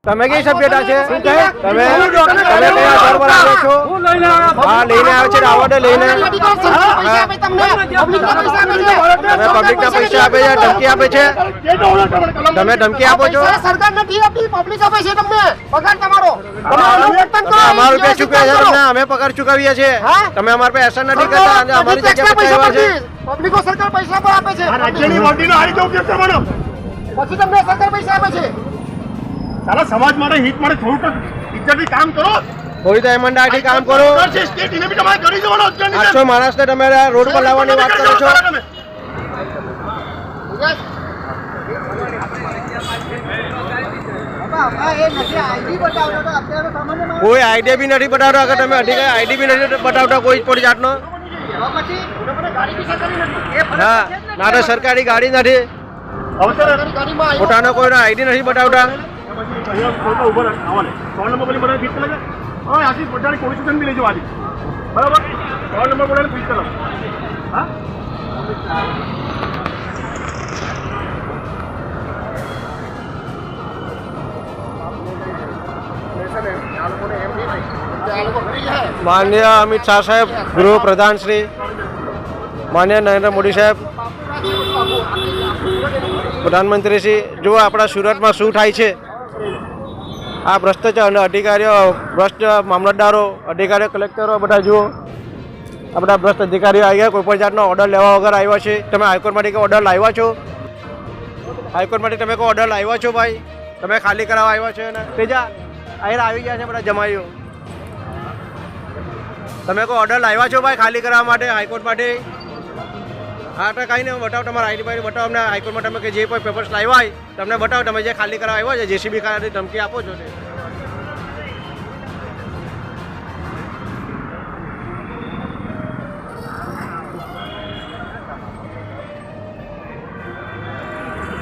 તમે કઈ સભ્યતા છે તમે કયા ઘર પર આવ્યો છો? હા લઈને આવ્યો છે રાવડે લઈને તમે પબ્લિકના પૈસા આપે છે ધમકી આપે છે તમે ધમકી આપો છો સરકાર નથી આપતી પબ્લિક આપે છે તમને પગાર તમારો અમારા રૂપિયા ચૂકવ્યા છે તમને અમે પગાર ચૂકવીએ છીએ તમે અમારા પર એસર નથી કરતા અને અમારી જગ્યા પર આવ્યા છે પબ્લિકો સરકાર પૈસા પર આપે છે રાજ્યની બોડીનો આ રીતે ઉપયોગ કરવાનો પછી તમને સરકાર પૈસા આપે છે સારા સમાજ માટે હિત માટે થોડુંક ઇજ્જતથી કામ કરો કોઈ તો ઈમાનદારીથી કામ કરો સ્ટેટ એને બી તમારે કરી દેવાનો 800 માણસને તમે રોડ પર લાવવાની વાત કરો છો કોઈ આઈડિયા બી નથી બતાવતા અગર તમે અધિકારી આઈડી બી નથી બતાવતા કોઈ પણ જાતનો ના ના તો સરકારી ગાડી નથી પોતાનો કોઈનો આઈડી નથી બતાવતા આશીષ પટેલ પોલીસ સ્ટેશન બી લેજો આજે બરાબર 3 નંબર બોલાને ફીસ કરો હા માનનીય અમિત શાહ સાહેબ ગૃહ પ્રધાન શ્રી માનનીય નરેન્દ્ર મોદી સાહેબ પ્રધાનમંત્રી શ્રી જો આપણા સુરતમાં શું થાય છે આ ભ્રષ્ટાચાર અને અધિકારીઓ ભ્રષ્ટ મામલતદારો અધિકારીઓ કલેક્ટરો બધા જુઓ આ બધા ભ્રષ્ટ અધિકારીઓ આવી ગયા કોઈ પણ જાતનો ઓર્ડર લેવા વગર આવ્યા છે તમે હાઈકોર્ટમાંથી ઓર્ડર લાવ્યા છો હાઈકોર્ટમાંથી તમે કોઈ ઓર્ડર લાવ્યા છો ભાઈ તમે ખાલી કરાવવા આવ્યા છો ને તેજા અહીં આવી ગયા છે બધા જમાઈઓ તમે કોઈ ઓર્ડર લાવ્યા છો ભાઈ ખાલી કરાવવા માટે હાઈકોર્ટ માટે હા તો કાંઈ નહીં બતાવો તમારા આઈડી બાઈડી બતાવો અમને હાઈકોર્ટમાં તમે કે જે કોઈ પેપર્સ લાવ્યા હોય તમને બતાવો તમે જે ખાલી કરાવવા આવ્યા છે જેસીબી ખાલી ધમકી આપો છો તે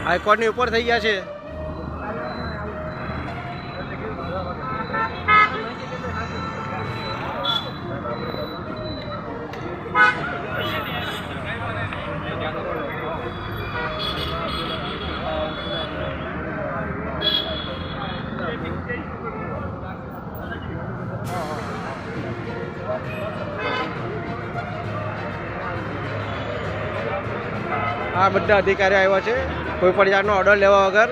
હાઈકોર્ટની ઉપર થઈ ગયા છે આ બધા અધિકારીઓ આવ્યા છે કોઈ પણ જાતનો ઓર્ડર લેવા વગર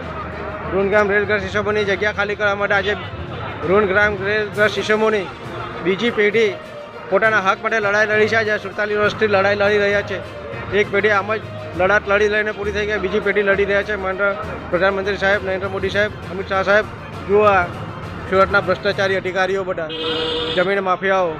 રૂનગ્રામ રેલગ્રસ્ત ઇસમોની જગ્યા ખાલી કરવા માટે આજે રૂનગ્રામ રેલગ્રસ્ત ઇસમોની બીજી પેઢી પોતાના હક માટે લડાઈ લડી છે આજે 47 વર્ષથી લડાઈ લડી રહ્યા છે એક પેઢી આમ જ લડાટ લડી લઈને પૂરી થઈ ગઈ બીજી પેઢી લડી રહ્યા છે પ્રધાનમંત્રી સાહેબ નરેન્દ્ર મોદી સાહેબ અમિત શાહ સાહેબ જુઓ આ સુરતના ભ્રષ્ટાચારી અધિકારીઓ બધા જમીન માફિયાઓ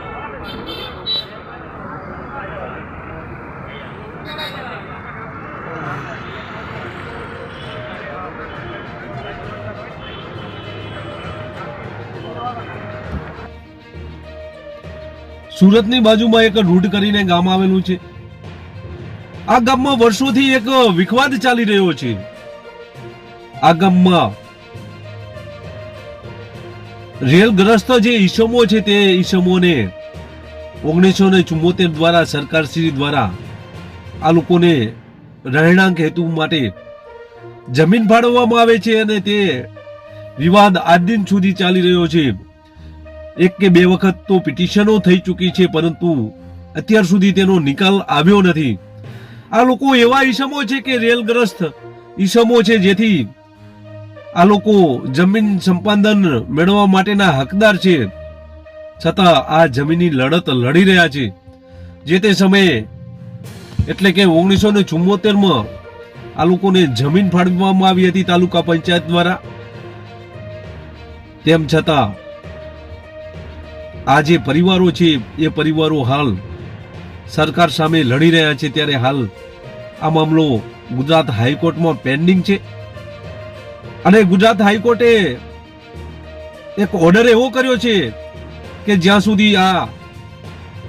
સુરતની બાજુમાં એક રૂડ કરીને ગામ આવેલું છે આ ગામમાં વર્ષોથી એક વિખવાદ ચાલી રહ્યો છે આ ગામમાં રેલગ્રસ્ત જે ઈસમો છે તે ઈસમોને 1974 દ્વારા સરકારશ્રી દ્વારા આ લોકોને રહેણાંક હેતુ માટે જમીન ફાળવવામાં આવે છે અને તે વિવાદ આજ દિન સુધી ચાલી રહ્યો છે એક કે બે વખત તો પિટિશનો થઈ ચૂકી છે પરંતુ અત્યાર સુધી તેનો નિકાલ આવ્યો નથી આ લોકો એવા ઈસમો છે કે રેલગ્રસ્ત ઈસમો છે જેથી આ લોકો જમીન સંપાદન મેળવવા માટેના હકદાર છે છતાં આ જમીનની લડત લડી રહ્યા છે જે તે સમયે એટલે કે 1974માં આ લોકોને જમીન ફાળવવામાં આવી હતી તાલુકા પંચાયત દ્વારા તેમ છતાં આ જે પરિવારો છે એ પરિવારો હાલ સરકાર સામે લડી રહ્યા છે ત્યારે હાલ આ મામલો ગુજરાત હાઈકોર્ટમાં પેન્ડિંગ છે અને ગુજરાત હાઈકોર્ટે એક ઓર્ડર એવો કર્યો છે કે જ્યાં સુધી આ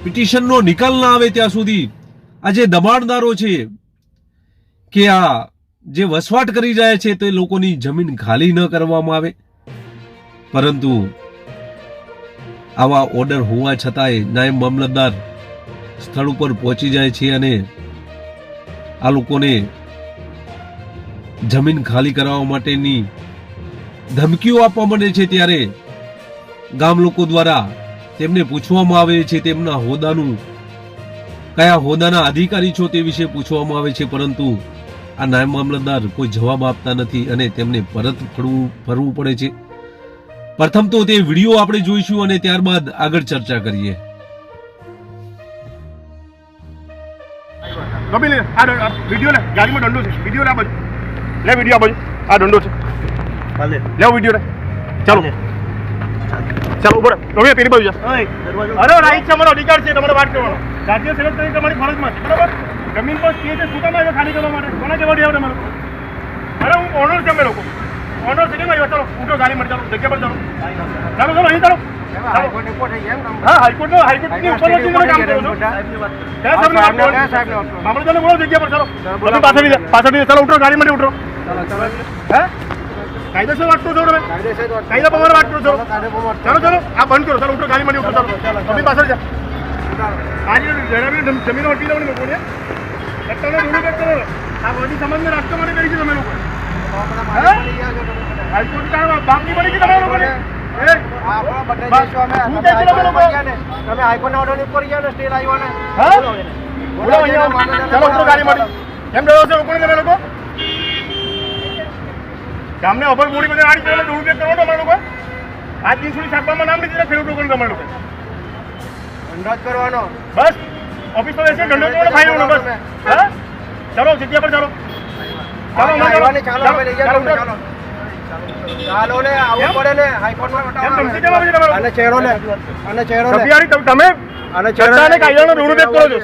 પિટિશનનો નિકાલ ના આવે ત્યાં સુધી આ જે દબાણદારો છે કે આ જે વસવાટ કરી રહ્યા છે તે લોકોની જમીન ખાલી ન કરવામાં આવે પરંતુ આવા ઓર્ડર હોવા છતાંય નાયબ મામલતદાર સ્થળ ઉપર પહોંચી જાય છે અને આ લોકોને જમીન ખાલી કરાવવા માટેની ધમકીઓ આપવા માંડે છે ત્યારે ગામ લોકો દ્વારા તેમને પૂછવામાં આવે છે તેમના હોદ્દાનું કયા હોદ્દાના અધિકારી છો તે વિશે પૂછવામાં આવે છે, પરંતુ આ નાયબ મામલતદાર કોઈ જવાબ આપતા નથી અને તેમને પરત ફરવું પડે છે. પ્રથમ તો તે વિડીયો આપણે જોઈશું અને ત્યારબાદ આગળ ચર્ચા કરીએ. કપિલ આ વિડીયો લે, ગાડીમાં દંડો છે, વિડીયો લે આ બાજુ લે, વિડીયો આ બાજુ આ દંડો છે, લે વિડીયો લે, ચાલો ચાલો ઉપર રવિ પેલી બાજુ જા. અરે રાઈટ છે, અમારો અધિકાર છે તમારે વાત કરવાનો, રાજ્ય સેવક તરીકે તમારી ફરજમાં છે, બરાબર? જમીન પર સ્ટે છે, શું કામ આવ્યો ખાલી કરવા માટે? કોના કેવા આવ્યો તમારો? અરે હું ઓનર છે, અમે લોકો ઓનર છે, કેમ આવ્યો? ચાલો ઉઠો, ગાડી મળે, ચાલો જગ્યા પર ચાલો, ચાલો ચાલો અહીં ચાલો. હા, હાઈકોર્ટની ઉપર કામ કરો છો. મામલતદારને બોલો જગ્યા પર, ચાલો તમે પાછળ ચાલો ઉઠો, ગાડી માટે ઉઠો. હા, કાયદેસર વાત કરો છો તમે, કાયદા પ્રમાણે વાત કરો છો. ચાલો ચાલો આ બંધ કરો, ચાલો ઉઠો, ગાડી માટે ઉઠો, ચાલો તમે પાછળ જા. આજે જમીનો હટી લાવવાની લોકોને સત્તાનો દુરુપયોગ કરો, આ બધી સમાજને રાષ્ટ્ર માટે કરી છે તમે લોકો. હાઈકોર્ટ બાપ ની બની છે તમારા લોકોને. એમ ડરો છો લોકોને તમે લોકો? ગામને અભર બોડી બધે આડી કરીને દુરુપયોગ કરો તમારા લોકો. આજ દિન સુધી છાપવામાં નામ લીધી ખેડૂત લોકોને તમારા લોકો કરવાનો બસ ઓફિસ પર બેસીને દંડો કરવાનો ફાઈન બસ. હા ચાલો જગ્યા પર ચાલો, ચાલો ચાલો ને આવું પડે ને હાઈકોર્ટમાં અને ચહેરો ને અને ચહેરો તમે સત્તાને કાયદાનો દુરુપયોગ કરો છો.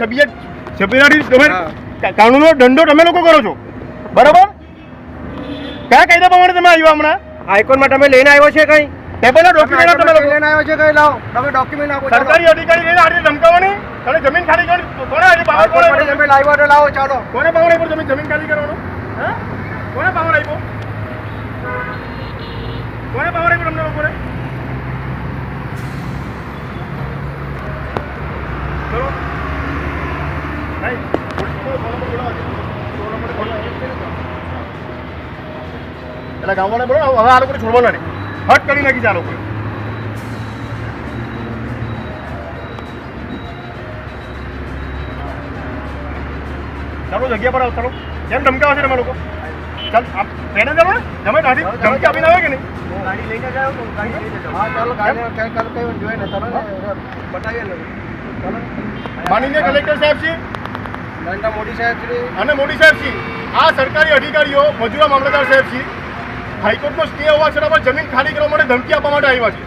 સભ્યરાડી તમે કાનૂનનો દંડો તમે લોકો કરો છો, બરાબર? કયા કાયદા પ્રમાણે તમે આવ્યા હમણાં? હાઈકોર્ટમાં તમે લઈને આવ્યો છે કઈ? ટેબલના ડોક્યુમેન્ટ તમે લોકો લઈને આવ્યો છે કઈ? લાવો તમે ડોક્યુમેન્ટ આપો. સરકારી અધિકારી લઈને આ રીતે ધમકાવવાની અને જમીન ખાલી કરવાની કોને પાવર તમે લાવ્યો તો લાવો. ચાલો કોને પાવર આપ્યો જમીન ખાલી કરવાનો? હા કોને પાવર આપ્યો? કોને પાવર આપ્યો તમને લોકોને? ચલો નહીં એટલે ગામવાળા બોલો હવે આ લોકોને છોડવાના નહીં, હટ કરી નાખી છે આ લોકોએ. ચાલો જગ્યા પર આવો, ચાલો કેમ ધમકાવે છે તમે લોકો? ચાલ તેને ચાલો ને તમે દાઢી ધમકી આપીને આવે કે નહીં? ગાડી લઈને જાઓ તો હા ચાલો ગાડી કઈ જોઈએ ને ચાલો બતાવીએ ને. ચાલો માનનીય કલેક્ટર સાહેબજી નરેન્દ્ર મોદી સાહેબશ્રી અને મોદી સાહેબજી, આ સરકારી અધિકારીઓ મજૂરા મામલતદાર સાહેબજી હાઈકોર્ટનો સ્ટે હોવા છતાં પણ જમીન ખાલી કરવા માટે ધમકી આપવા માટે આવ્યા છે.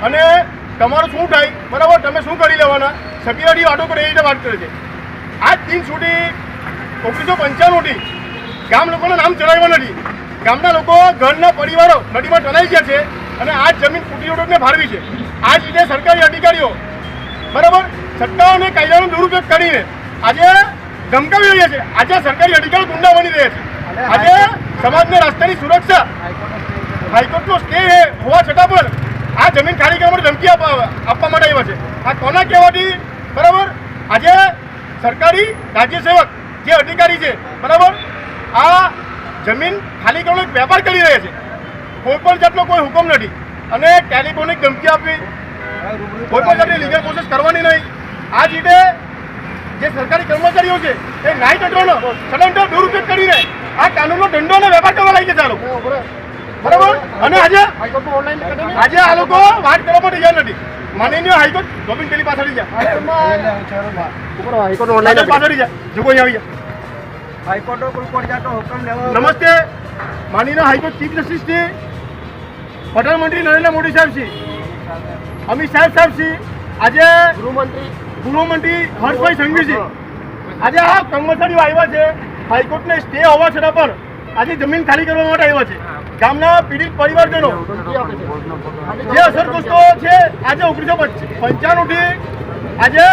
અને તમારું શું થાય, બરાબર? તમે શું કરી લેવાના? સભ્યરાડી વાતો કરે એ રીતે વાત કરે છે. આજ દિન સુધી 1995થી ગામ લોકોના નામ ચડાવ્યા નથી. ગામના લોકો ઘરના પરિવારો નદીમાં ચલાવી ગયા છે અને આ જમીન કુટી રોડને ફાળવી છે. આ જ રીતે સરકારી અધિકારીઓ, બરાબર, સત્તાઓને કાયદાનો દુરુપયોગ કરીને આજે ધમકાવી રહ્યા છે. આજે સરકારી અધિકારીઓ ગુંડા બની રહ્યા છે. આજે સમાજને રસ્તાની સુરક્ષા હાઈકોર્ટનો સ્ટે હોવા છતાં પણ આ જમીન ખાલી કરવા માટે ધમકી આપવા માટે આવ્યા છે. આ કોના કહેવાથી, બરાબર? આજે સરકારી રાજ્ય સેવક જે અધિકારી છે, બરાબર, આ જમીન ખાલી કરવાનો એક વેપાર કરી રહ્યા છે. કોઈ પણ જાતનો કોઈ હુકમ નથી અને ટેલિફોનિક ધમકી આપવી, કોઈ પણ જાતની લીગલ પ્રોસેસ કરવાની નહીં. આ જ રીતે જે સરકારી કર્મચારીઓ છે એ ન્યાય તંત્રનો સદંતર દુરુપયોગ કરીને આ કાનૂનનો દંડો અને વેપાર કરવા લાગી છે આ લોકો, બરાબર? અને આજે આ લોકો વાત કરવા માટે તૈયાર નથી. માનનીય હાઈકોર્ટ ગોવિંદ પેલી પાછળ જાય, હાઈકોર્ટ ઓનલાઈન પાછળ જાય, જો કોઈ આવી જાય હાઈકોર્ટનો કોઈ પણ જાતનો હુકમ લેવો. નમસ્તે માનનીય હાઈકોર્ટ ચીફ જસ્ટિસ શ્રી પ્રધાનમંત્રી નરેન્દ્ર મોદી સાહેબ શ્રી, અમિત સાહેબ શ્રી, આજે ગૃહમંત્રી હર્ષભાઈ સંઘવીજી, આજે આ કર્મચારીઓ આવ્યા છે હાઈકોર્ટને સ્ટે હોવા છતાં પણ આજે જમીન ખાલી કરવા માટે આવ્યા છે. ગામના પીડિત પરિવારજનો જે અસરગ્રસ્તો છે, આજે 1995થી આજે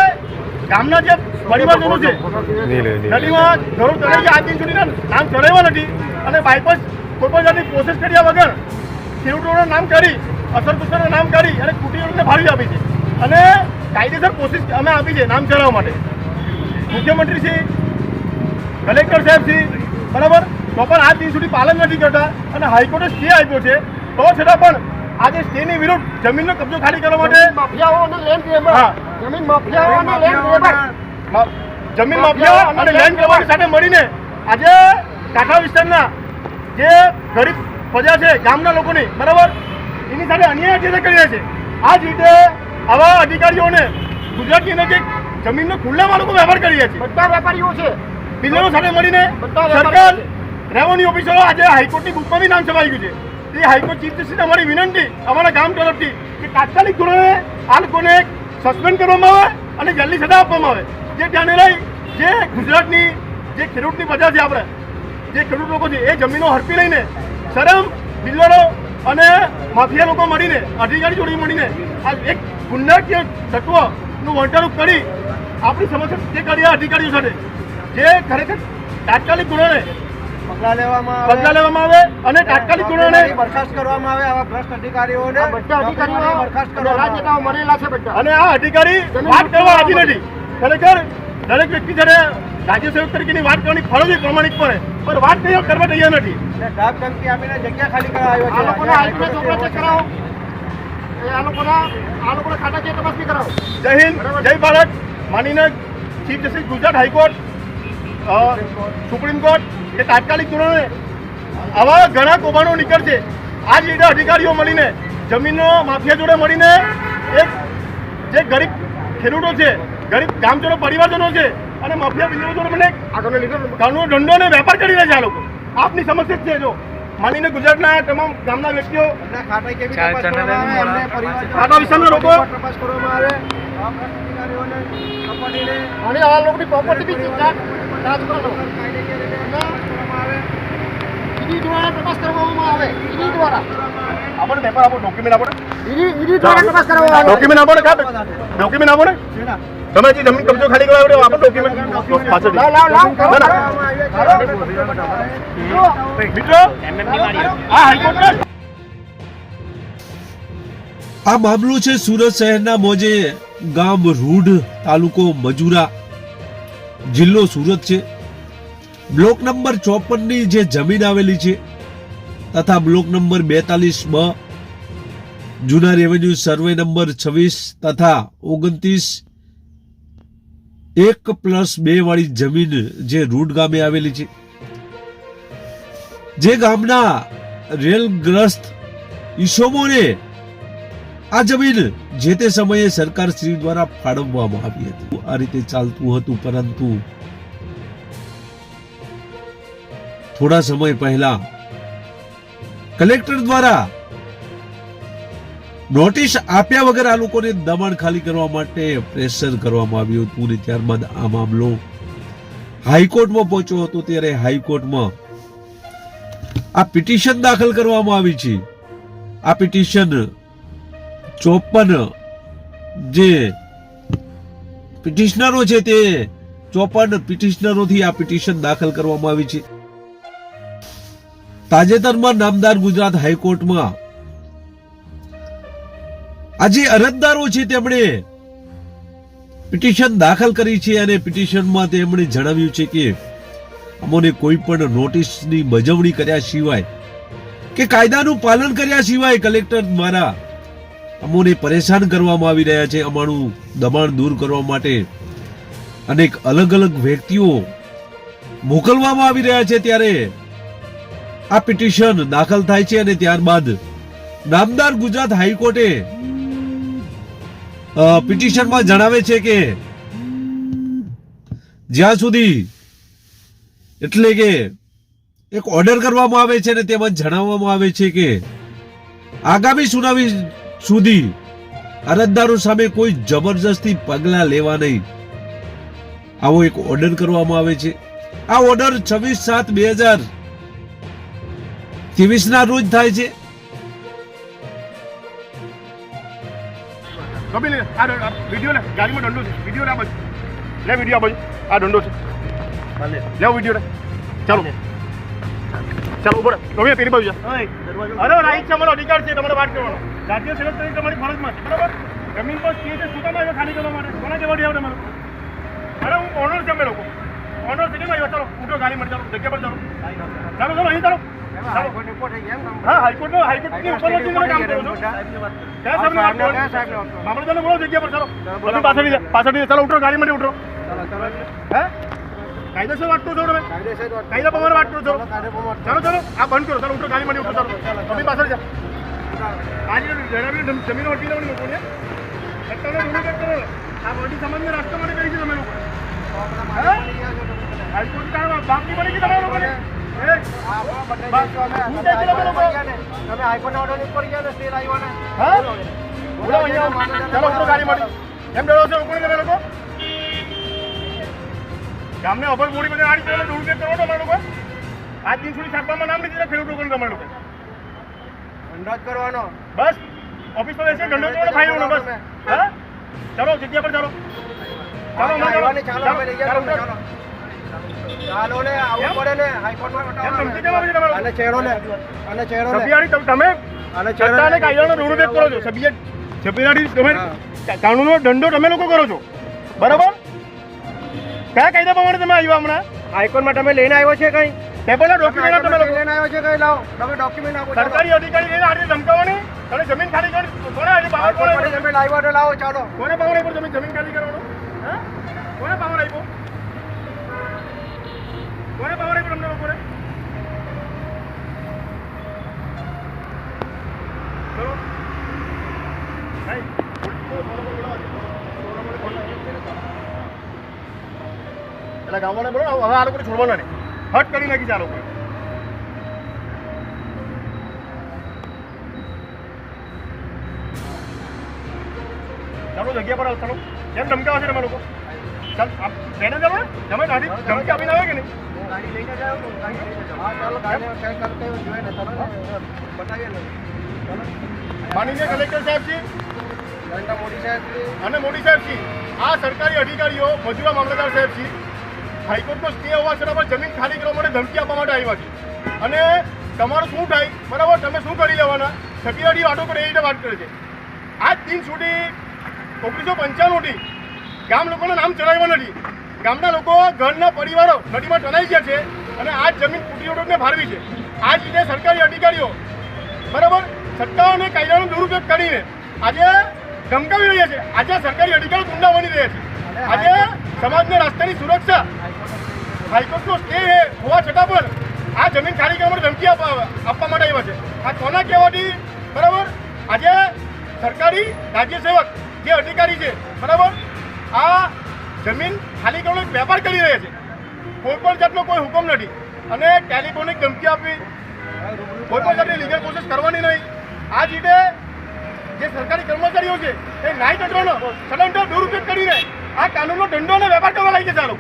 ગામના જે પરિવારજનો છે નદીમાં ઘરો ચડાઈ ગયા, આજ દિન સુધી નામ ચડાવ્યા નથી અને બાયપાસ કોઈ પણ જાતની પ્રોસેસ કર્યા વગર ખેડૂતોના નામ કાઢી, અસરગ્રસ્તોના નામ કાઢી અને કુટીરોને ફાળવી આપી છે. અને કાયદેસર પ્રોસેસ અમે આપી છે નામ ચડાવવા માટે. મુખ્યમંત્રી શ્રી, કલેક્ટર સાહેબ શ્રી, બરાબર, તો પણ આજ દિન સુધી પાલન નથી કરતા અને હાઈકોર્ટે સ્ટે આપ્યો છે. તો છતાં પણ આજે સ્ટેની વિરુદ્ધ જમીનનો કબજો ખાલી કરવા માટે માફિયાઓ અને લેન્ડ ગ્રેબર હા. જમીન માફિયાઓ અને લેન્ડ ગ્રેબર જમીન માફિયા અને લેન્ડ ગ્રેબરની સાથે મળીને આજે કાંઠા વિસ્તારના જે ગરીબ પ્રજા છે ગામના લોકોની બરાબર એની સાથે અન્યાય જે કરી રહ્યા છે. આ જ રીતે આવા અધિકારીઓને ગુજરાતની અંદર જે જમીનનો ખુલ્લામાં લોકો વ્યવહાર કરી રહ્યા છે બધા વેપારીઓ છે બિલ્ડરો સાથે મળીને બધા વેપારીઓ સરકાર છે. રેવન્યુ ઓફિસરો આજે હાઈકોર્ટની બુકમાં બી નામ છપાઈ ગયું છે. એ હાઈકોર્ટ ચીફ જસ્ટિસને અમારી વિનંતી અમારા ગામ તરફથી કે તાત્કાલિક ધોરણે આ લોકોને સસ્પેન્ડ કરવામાં આવે અને જલ્દી સજા આપવામાં આવે. જે ધ્યાને લઈ જે ગુજરાતની જે ખેડૂતની પ્રજા છે આપણે જે ખેડૂત લોકો છે એ જમીનો હડપી લઈને શરમ બિલ્ડરો અને માફિયા લોકો મળીને અધિકારી જોડી મળીને આ એક ગુંડાકીય તત્વનું વંટારૂપ કરી આપણી સમસ્યા જે કરી અધિકારીઓ સાથે જે ખરેખર તાત્કાલિક ધોરણે પગલાં લેવામાં આવે અને તાત્કાલિક ધોરણે બરખાસ્ત કરવામાં આવે આવા ભ્રષ્ટ અધિકારીઓને આ બધા અધિકારીઓ બરખાસ્ત અને રાજનેતાઓ મળેલા છે બધા અને આ અધિકારી વાત કરવા રાજી નથી. ખરેખર દરેક વ્યક્તિ જ્યારે રાજ્ય સેવક તરીકેની વાત કરવાની ફરજ હોય પ્રમાણિકપણે પણ વાત નહીં કરવા તૈયાર નથી. ડાબ ધમકી આપીને જગ્યા ખાલી કરવા આવ્યો આ લોકોના હાઈકોર્ટના ચોપડા ચેક કરાવો આ લોકોના ખાતાકીય તપાસ બી કરાવો. જય હિન્દ જય ભારત. માનીને chief justice Gujarat high court supreme court એ તાત્કાલિક ધોરણે આવા ઘણા કૌભાંડો નીકળશે. આ જ રીતે અધિકારીઓ મળીને જમીનનો માફિયા જોડે મળીને એક જે ગરીબ ખેડૂતો છે ગરીબ ગામજનો પરિવારજનો છે અને માફિયા બિલ્ડરો જોડે મને આગળનો લીડર કાનૂન દંડો ને વેપાર કરી રહ્યા છે. આ લોકો આપની સમસ્યા જ છે. જો માનીને ગુજરાતના તમામ ગામના વ્યક્તિઓ ખાતા કેવી તપાસ કરવામાં આવે એમને પરિવાર ખાતા વિસ્તારના લોકો તપાસ કરવામાં આવે આવા ભ્રષ્ટ અધિકારીઓને કપડીને અને આ લોકોની પ્રોપર્ટી બી ચેક રાજ કરો કાયદેકીય રીતે કરવામાં આવે ઈડી દ્વારા તપાસ કરવામાં આવે ઈડી દ્વારા આપણે પેપર આપો ડોક્યુમેન્ટ આપો ઈડી દ્વારા તપાસ કરવામાં આવે ડોક્યુમેન્ટ આપો ને ડોક્યુમેન્ટ આપો ને તમે જે જમીન કબજો ખાલી કરવા આવ્યો આપો ડોક્યુમેન્ટ પાછળ લાવ મિત્રો આ હાઈકોર્ટ આ મામલો છે સુરત શહેરના મોજે ગામ રૂઢ તાલુકો મજુરા જિલ્લો સુરત છે. બ્લોક નંબર 54 ની જે જમીન આવેલી છે તથા બ્લોક નંબર 42 જૂના રેવન્યુ સર્વે નંબર 26 તથા 29 1+2 વાળી જમીન જે રૂડ ગામે આવેલી છે. જે ગામના રેલગ્રસ્ત ઈસમોને આ જમીન જે તે સમયે સરકાર શ્રી દ્વારા ફાળવવામાં આવી હતી. આ રીતે ચાલતું હતું પરંતુ થોડા સમય પહેલા કલેક્ટર દ્વારા નોટિસ આપ્યા વગર આ લોકોને દબાણ ખાલી કરવા માટે પ્રેશર કરવામાં આવ્યું હતું અને ત્યારબાદ આ મામલો હાઈકોર્ટમાં પહોંચ્યો હતો. ત્યારે હાઈકોર્ટમાં આ પિટિશન દાખલ કરવામાં આવી છે. આ પિટિશન 54 જે પિટિશનરો છે તે 54 પિટિશનરોથી આ પિટિશન દાખલ કરવામાં આવી છે. તાજેતરમાં નામદાર ગુજરાત હાઈકોર્ટમાં આ જે અરજદારો છે તેમણે પિટિશન દાખલ કરી છે અને પિટિશનમાં તેમણે જણાવ્યું છે કે અમોને કોઈ પણ નોટિસની બજવણી કર્યા સિવાય કે કાયદાનું પાલન કર્યા સિવાય કલેક્ટર દ્વારા અમોને પરેશાન કરવામાં આવી રહ્યા છે. અમારું દબાણ દૂર કરવા માટે અનેક અલગ અલગ વ્યક્તિઓ મોકલવામાં આવી રહ્યા છે. ત્યારે આ પિટિશન દાખલ થાય છે અને ત્યારબાદ નામદાર ગુજરાત હાઈકોર્ટે પિટિશનમાં જણાવે છે કે જ્યાં સુધી એટલે કે એક ઓર્ડર કરવામાં આવે છે અને તેમાં જણાવવામાં આવે છે કે આગામી સુનાવણી સુધી અરજદારો સામે કોઈ જબરજસ્તી પગલાં લેવા નહીં, આવો એક ઓર્ડર કરવામાં આવે છે. આ ઓર્ડર 26/7/2023 ના રોજ થાય છે. કબીલ આ વિડિયો લે ગાડીમાં દંડો છે. વિડિયો લે બાજુ લે વિડિયો બાજુ આ દંડો છે. લે વિડિયો લે ચાલો ચાલો ઉપર તમે પેલી બાજુ જા. અરે રાઈટ છે, અમારો અધિકાર છે તમારે વાત કરવાનો. રાજ્ય સેવક તરીકે તમારી ફરજમાં છે બરાબર. જમીન પર સ્ટે છે શું કામ આવ્યો ખાલી કરવા માટે? કોના જેવા આવ્યો તમારો? અરે હું ઓનર છે. અમે લોકો ઓનર છે કેમ આવ્યો? ચાલો ઉઠો ગાડી માં ચાલો જગ્યા પર ચાલો ચાલો ચાલો અહીં ચાલો હાઈકોર્ટ રિપોર્ટ થઈ ગયા એમ હા હાઈકોર્ટની ઉપર વચ્ચે મને કામ કરો છો ક્યાં સાહેબને વાત કરો મામલતદારને બોલો જગ્યા પર ચાલો તમે પાછળથી ચાલો ઉતરો ગાડીમાંથી ઉતરો હે કાયદેસર વાત કરો છો તમે કાયદા પ્રમાણે વાત કરો છો ચાલો ચાલો આ બંધ કરો ચાલો ઉતરો ગાડીમાંથી ઉતરો ચાલો તમે પાછળ જા આજે જણાવી જમીન વટી લેવાની લોકોને સત્તાને રૂલ કરો આ બધી સમાજને રાસ્તા માટે કરી છે તમે લોકો હાઈકોર્ટ કારણે બાકી પડી ગઈ તમારા લોકોને તમે હાઈકોર્ટ ઓર્ડર ઉપર ગયા ને સ્ટે આવ્યો ને હા બોલો અહીંયા ચાલો ઉતરો ગાડીમાંથી એમ ડરો છો લોકોને તમે લોકો ગામને અભર બોડી બધે આડી ચાલો દૂર કરો તમારા લોકો આજ દિન સુધી છાપવામાં નામ નથી ખેડૂત લોકોને તમારા લોકો અંદાજ કરવાનો બસ ઓફિસ પર બેસી દંડો કરવાનો ફાઈલ બસ હા ચાલો જગ્યા પર ચાલો ચાલો ચાલો લઈ જાઓ ચાલો ને આવું પડે ને હાઈકોર્ટમાં એમ સમજી જવા છે તમારો અને ચેડો ને સભ્યારી તમે અને સત્તાને કાયદાનો દુરુપયોગ કરો છો સભ્યારી તમે કાનૂનનો દંડો તમે લોકો કરો છો બરાબર કયા કાયદા પ્રમાણે તમે આવ્યા હમણાં હાઈકોર્ટમાં તમે લઈને આવ્યો છે કઈ પેપરના ડોક્યુમેન્ટ તમે લોકો લઈને આવ્યો છે કઈ લાવો તમે ડોક્યુમેન્ટ આપો સરકારી અધિકારી લઈને આજે ધમકાવવાની અને જમીન ખાલી કરવાની કોને આજે પાવર કોને તમે લાવ્યો તો લાવો ચાલો કોને પાવર આપ્યો તમે જમીન ખાલી કરવાનો હા કોને પાવર આપ્યો કોને પાવર આપ્યો તમને લોકોને ચલો ભાઈ એટલે ગામવાળાને બોલો હવે આ લોકોને છોડવાના નહીં હટ કરી નાખી છે આ લોકોએ ચાલો જગ્યા પર આવો ચાલો કેમ ધમકાવો છે તમે લોકો ચાલ આપ બેને ચાલો ને તમે ગાડી ધમકી આપીને આવે કે નહીં ગાડી લઈને જાઓ હા ચાલો ગાડી કઈ કરતે જોઈએ ને ચાલો બતાવીએ ને ચાલો માનનીય કલેક્ટર સાહેબજી નરેન્દ્ર મોદી સાહેબ અને મોદી સાહેબજી આ સરકારી અધિકારીઓ મજૂરા મામલતદાર સાહેબજી હાઈકોર્ટનો સ્ટે હોવા છતાં પણ જમીન ખાલી કરવા માટે ધમકી આપવા માટે આવ્યા છે અને તમારું શું થાય બરાબર તમે શું કરી લેવાના સભ્યવાળી વાતો પર એ રીતે વાત કરે છે આજ દિન સુધી 1995થી ગામ લોકોનું નામ ચડાવ્યા નથી ગામના લોકો ઘરના પરિવારો નદીમાં ટનાઈ ગયા છે અને આજ જમીન કુટીરોને ફાળવી છે આ જ રીતે સરકારી અધિકારીઓ બરાબર સત્તા અને કાયદાનો દુરુપયોગ કરીને આજે ધમકાવી રહ્યા છે આજે સરકારી અધિકારીઓ ગુંડા બની રહ્યા છે આજે સમાજને રસ્તાની સુરક્ષા હાઈકોર્ટનો સ્ટે હોવા છતાં પણ આ જમીન ખાલી કરવા માટે ધમકી આપવા માટે આવ્યા છે આ કોના કહેવાથી બરાબર આજે સરકારી રાજ્ય સેવક જે અધિકારી છે બરાબર આ જમીન ખાલી કરવાનો એક વેપાર કરી રહ્યા છે કોઈ પણ જાતનો કોઈ હુકમ નથી અને ટેલિફોનિક ધમકી આપવી કોઈ પણ જાતની લીગલ પ્રોસેસ કરવાની નહીં આ જ રીતે જે સરકારી કર્મચારીઓ છે એ નાઈ તંત્રનો સદંતર દુરુપયોગ કરીને આ કાનૂનનો દંડો અને વેપાર કરવા લાગી છે ચાલો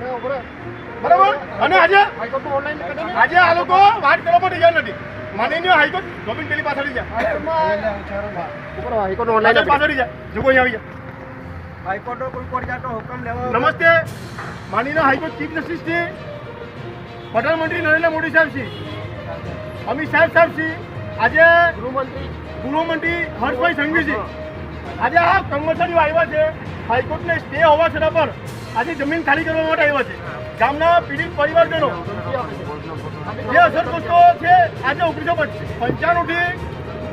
બરાબર અને આજે આ લોકો વાત કરવા માટે તૈયાર નથી માનનીય હાઈકોર્ટ ગોવિંદ પેલી પાછળ પાછળ જા જો કોઈ આવી જાય હાઈકોર્ટનો કોઈ પણ જાતનો હુકમ લેવો નમસ્તે માનનીય હાઈકોર્ટ ચીફ જસ્ટિસ શ્રી પ્રધાનમંત્રી નરેન્દ્ર મોદી સાહેબ શ્રી અમિત સાહેબ શ્રી આજે ગૃહમંત્રી હર્ષભાઈ સંઘવીજી આજે આ કર્મચારીઓ આવ્યા છે હાઈકોર્ટને સ્ટે હોવા છતાં પણ આજે જમીન ખાલી કરવા માટે આવ્યા છે ગામના પીડિત પરિવારજનો જે અસરગ્રસ્તો છે આજે 1995થી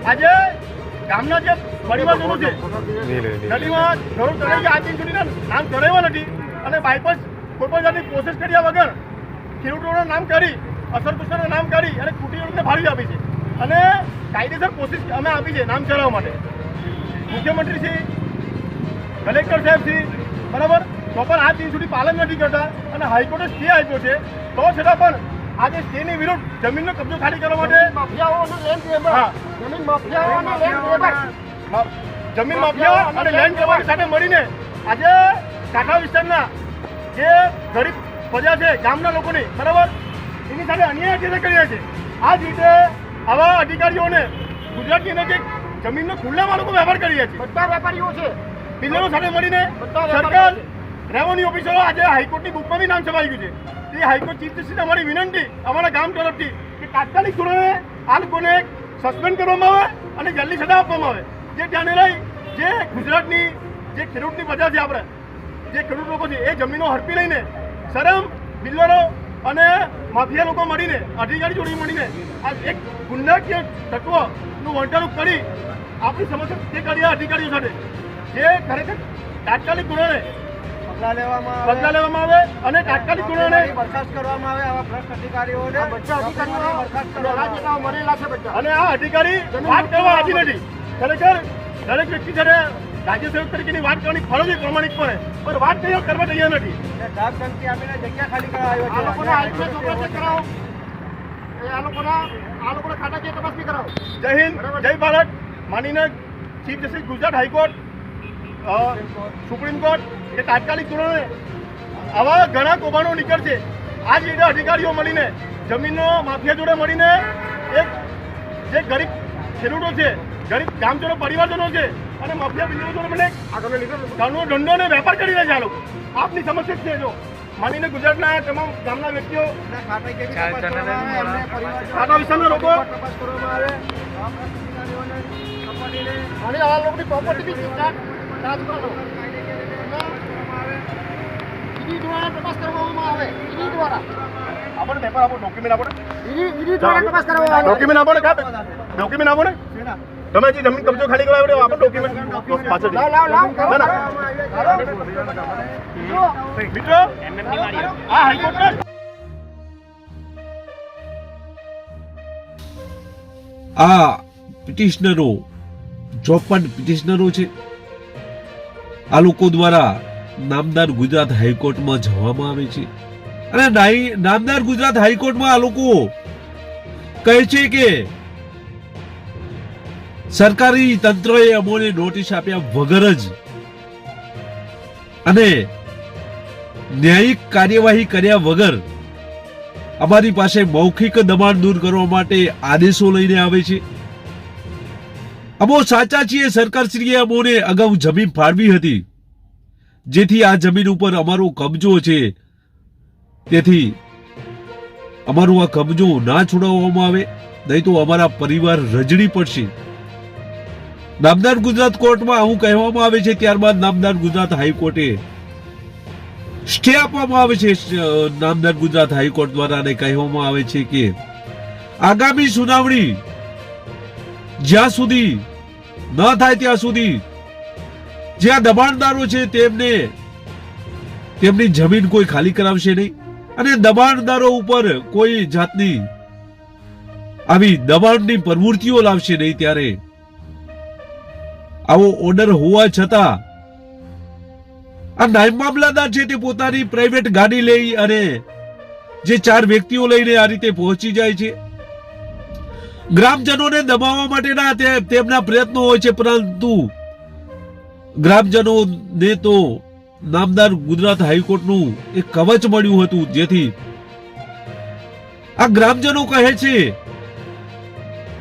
આજે ગામના જે પરિવારજનો છે નદીમાં ઘરો ચડાઈ ગયા આજ દિન સુધી નામ ચડાવ્યા નથી અને બાયપાસ કોઈ પણ જાતની પ્રોસેસ કર્યા વગર ખેડૂતોના નામ કરી અસરગ્રસ્તોના નામ કરી અને કુટીરોને ફાળવી આપી છે અને કાયદેસર પ્રોસેસ અમે આપી છે નામ ચડાવવા માટે મુખ્યમંત્રી શ્રી કલેક્ટર સાહેબ શ્રી બરાબર તો પણ આજ દિન સુધી પાલન નથી કરતા અને હાઈકોર્ટે સ્ટે આપ્યો છે તો છતાં પણ આજે સ્ટેની વિરુદ્ધ જમીનનો કબજો ખાલી કરવા માટે જમીન માફિયાઓ અને લેન્ડ ગ્રેબર સાથે મળીને આજે કાંઠા વિસ્તારના જે ગરીબ પ્રજા છે ગામના લોકોની બરાબર એની સાથે અન્યાય કરી રહ્યા છે આ જ રીતે આવા અધિકારીઓને ગુજરાતની અંદર જે જમીનનો ખુલ્લામાં લોકો વેપાર કરી રહ્યા છે બધા વેપારીઓ છે બિલ્ડરો સાથે મળીને સરકાર રેવન્યુ ઓફિસરો આજે હાઈકોર્ટની બુકમાં બી નામ છપાઈ ગયું છે તે હાઈકોર્ટ ચીફ જસ્ટિસને અમારી વિનંતી અમારા ગામ તરફથી કે તાત્કાલિક ધોરણે આ લોકોને સસ્પેન્ડ કરવામાં આવે અને જલ્દી સજા આપવામાં આવે જે ધ્યાને લઈ જે ગુજરાતની જે ખેડૂતની પ્રજા છે આપણે જે ખેડૂત લોકો છે એ જમીનો હડપી લઈને શરમ બિલ્ડરો અને માફિયા લોકો મળીને અધિકારી જોડે મળીને આ એક ગુંડાકીય તત્વનું વંટાળું કરી આપણી સમસ્યા તે કરી અધિકારીઓ સાથે જે ખરેખર તાત્કાલિક ધોરણે પગલાં લેવામાં આવે અને તાત્કાલિક ધોરણે બરખાસ્ત કરવામાં આવે આવા ભ્રષ્ટ અધિકારીઓને. મળેલા છે બધા. અને આ અધિકારી વાત કરવા રાજી નથી. ખરેખર દરેક વ્યક્તિ જ્યારે રાજ્ય સેવક તરીકેની વાત કરવાની ફરજ હોય પ્રમાણિકપણે, પણ વાત કઈ કરવા તૈયાર નથી. ધાક ધમકી આપીને જગ્યા ખાલી કરવા આવ્યો આ લોકોના છે. આઈપીએસ ચોપડા ચેક કરાવો. આ લોકોના ખાતાકીય તપાસ બી કરાવો. જય હિન્દ, જય ભારત. માનીને chief justice Gujarat high court, supreme court એ તાત્કાલિક ધોરણે આવા ઘણા કૌભાંડો નીકળશે. આ જ રીતે અધિકારીઓ મળીને જમીનનો માફિયા જોડે મળીને એક જે ગરીબ ખેડૂતો છે, ગરીબ ગામજનો પરિવારજનો છે અને માફિયા બિલ્ડરો જોડે મળીને ઘરનો ધંધો અને વેપાર કરી રહ્યા છે. આ લોકો આપની સમસ્યા જ છે. જો માનીને ગુજરાતના તમામ ગામના વ્યક્તિઓ, ખાતે કેવી તપાસ કરવામાં આવે, એમને પરિવાર ખાતા વિસ્તારના લોકો તપાસ કરવામાં આવે. આવા ભ્રષ્ટ અધિકારીઓને કંપનીને અને આ લોકોની પ્રોપર્ટી બી ચાર્જ કરો. ઈડી દ્વારા તપાસ કરવામાં આવે. ઈડી દ્વારા આપણને પેપર આપો, ડોક્યુમેન્ટ આપો ને. ઈડી દ્વારા તપાસ કરવામાં આવે. ડોક્યુમેન્ટ આપો ને. ડોક્યુમેન્ટ આપો ને. તમે જે જમીન કબજો ખાલી કરાવ્યો આપો ડોક્યુમેન્ટ પાછળ. મિત્રો આ હાઈકોર્ટના આ પિટિશનરો 54 પિટિશનરો છે. આ લોકો દ્વારા નામદાર ગુજરાત હાઈકોર્ટમાં જવામાં આવે છે અને નામદાર ગુજરાત હાઈકોર્ટમાં આ લોકો કહે છે કે સરકારી તંત્રએ અમોને નોટિસ આપ્યા વગર જ અને ન્યાયિક કાર્યવાહી કર્યા વગર અમારી પાસે મૌખિક દબાણ દૂર કરવા માટે આદેશો લઈને આવે છે. અમો સાચા છીએ. સરકારશ્રીએ અમોને અગાઉ જમીન ફાળવી હતી, જેથી આ જમીન ઉપર અમારો કબજો છે. તેથી અમારો આ કબજો ના છોડાવવામાં આવે, નહીં તો અમારા પરિવાર રજડી પડશે. નામદાર ગુજરાત કોર્ટમાં આવું કહેવામાં આવે છે. ત્યારબાદ નામદાર ગુજરાત હાઈકોર્ટે સ્ટે આપવામાં આવે છે. નામદાર ગુજરાત હાઈકોર્ટ દ્વારા કહેવામાં આવે છે કે આગામી સુનાવણી જ્યાં સુધી ન થાય ત્યાં સુધી જે આ દબાણદારો છે તેમની જમીન કોઈ ખાલી કરાવશે નહીં અને દબાણદારો ઉપર કોઈ જાતની આવી દબાણની પ્રવૃત્તિઓ લાવશે નહીં. ત્યારે આવો ઓર્ડર હોવા છતાં આ નાયબ મામલતદાર છે તે પોતાની પ્રાઇવેટ ગાડી લઈ અને જે 4 વ્યક્તિઓ લઈને આ રીતે પહોંચી જાય છે. ગ્રામજનોને દબાવવા માટેના તેમના પ્રયત્નો હોય છે, પરંતુ ગ્રામજનોને તો નામદાર ગુજરાત હાઈકોર્ટનું એક કવચ મળ્યું હતું, જેથી આ ગ્રામજનો કહે છે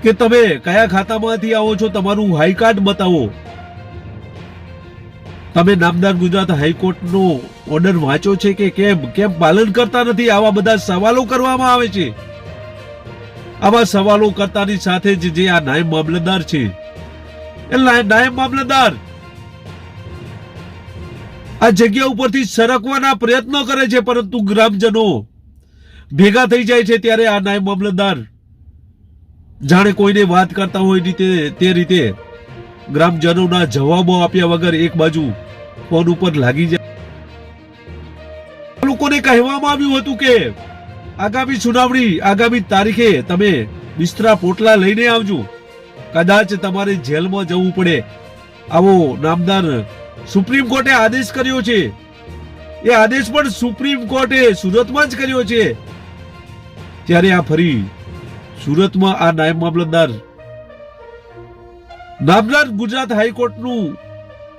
કે તમે કયા ખાતામાંથી આવો છો, તમારું હાઈ કાર્ડ બતાવો. તમે નામદાર ગુજરાત હાઈકોર્ટનો ઓર્ડર વાંચો છે કે કેમ પાલન કરતા નથી? આવા બધા સવાલો કરવામાં આવે છે. આવા સવાલો કરતાની સાથે જ જે આ નાયબ મામલતદાર છે, એ નાયબ મામલતદાર આ જગ્યા ઉપરથી સરકવાના પ્રયત્નો કરે છે, પરંતુ ગ્રામજનો ભેગા થઈ જાય છે. ત્યારે આ નાયબ મામલતદાર જાણે કોઈને વાત કરતા હોય તે રીતે ગ્રામજનોના જવાબો આપ્યા વગર એક બાજુ ફોન ઉપર લાગી જાય. લોકોને કહેવામાં આવ્યું હતું કે આગામી સુનાવણી આગામી તારીખે તમે બિસ્તરા પોટલા લઈને આવજો, કદાચ તમારે જેલમાં જવું પડે. આવો નામદાર સુપ્રીમ કોર્ટે આદેશ કર્યો છે. એ આદેશ પણ સુપ્રીમ કોર્ટે સુરતમાં જ કર્યો છે. ત્યારે આ ફરી સુરતમાં આ નાયબ મામલતદાર નામદાર ગુજરાત હાઈકોર્ટનું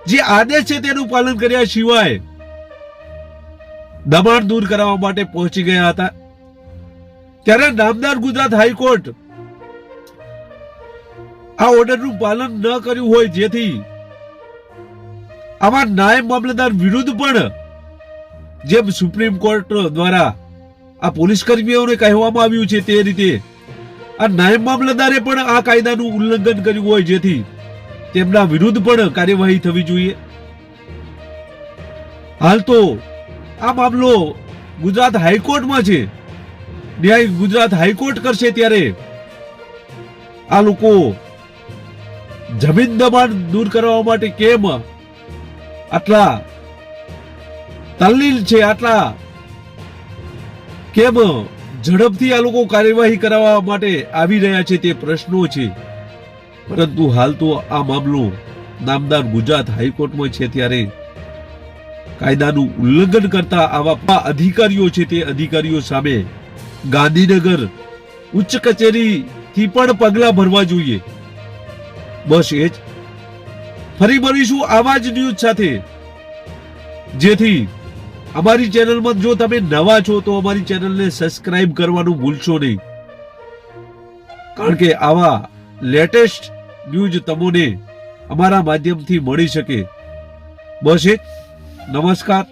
જે આદેશ છે તેનું પાલન કર્યા સિવાય દબાણ દૂર કરવા માટે પહોંચી ગયા હતા. ત્યારે નામદાર ગુજરાત હાઈકોર્ટ આ ઓર્ડરનું પાલન ન કર્યું હોય, જેથી આવા નાયબ મામલતદાર વિરુદ્ધ પણ જેમ સુપ્રીમ કોર્ટ દ્વારા આ પોલીસ કર્મીઓને કહેવામાં આવ્યું છે તે રીતે આ નાયબ મામલતદારે પણ આ કાયદાનું ઉલ્લંઘન કર્યું હોય, જેથી તેમના વિરુદ્ધ પણ કાર્યવાહી થવી જોઈએ. હાલ તો આ મામલો ગુજરાત હાઈકોર્ટમાં છે ન્યાય ગુજરાત હાઈકોર્ટ કરશે ત્યારે આ લોકો જમીન દબાણ દૂર કરવા માટે કેમ આટલા તલ્લીન છે, આટલા કેમ ઝડપથી આ લોકો કાર્યવાહી કરાવવા માટે આવી રહ્યા છે તે પ્રશ્નો છે. પરંતુ હાલ તો આ મામલો નામદાર ગુજરાત હાઈકોર્ટમાં છે ત્યારે કાયદાનું ઉલ્લંઘન કરતા આવા અધિકારીઓ છે તે અધિકારીઓ સામે ગાંધીનગર ઉચ્ચ કચેરીથી પણ પગલા ભરવા જોઈએ. બસ એ જ. ફરી મળીશું આવા જ ન્યૂઝ સાથે, જેથી અમારી ચેનલમાં જો તમે નવા છો તો અમારી ચેનલને સબસ્ક્રાઇબ કરવાનું ભૂલશો નહીં, કારણ કે આવા લેટેસ્ટ ન્યૂઝ તમને અમારા માધ્યમથી મળી શકે. બસ એ જ. નમસ્કાર.